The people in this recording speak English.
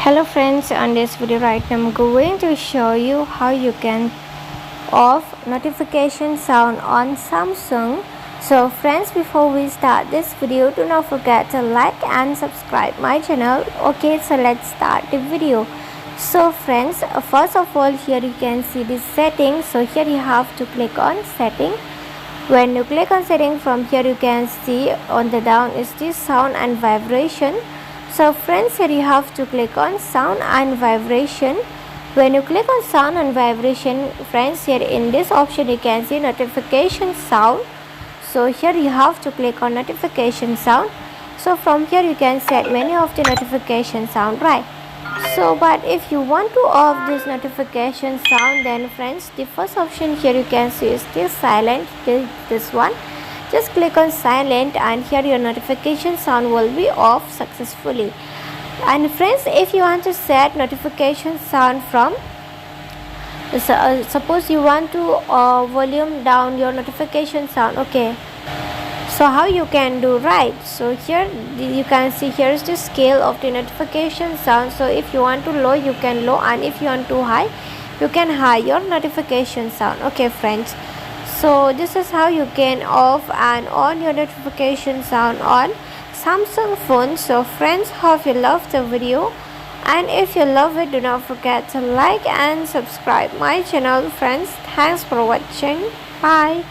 Hello friends, on this video right now I'm going to show you how you can off notification sound on Samsung. So friends, before we start this video, do not forget to like and subscribe my channel. Okay, so let's start the video. So friends, first of all, here you can see the settings. So here you have to click on setting. When you click on setting, from here you can see on the down is the sound and vibration. So friends, here you have to click on sound and vibration. When you click on sound and vibration, friends, here in this option you can see notification sound. So here you have to click on notification sound. So from here you can set many of the notification sound, right? So but if you want to off this notification sound, then friends, the first option here you can see is still silent, this one. Just click on silent and here your notification sound will be off successfully. And friends, if you want to set notification sound from suppose you want to volume down your notification sound, okay, so how you can do, right? So here you can see here is the scale of the notification sound. So if you want to low, you can low, and if you want to high, you can high your notification sound. Okay friends, so this is how you can off and on your notification sound on Samsung phone. So friends, hope you love the video, and if you love it, do not forget to like and subscribe my channel. Friends, thanks for watching. Bye.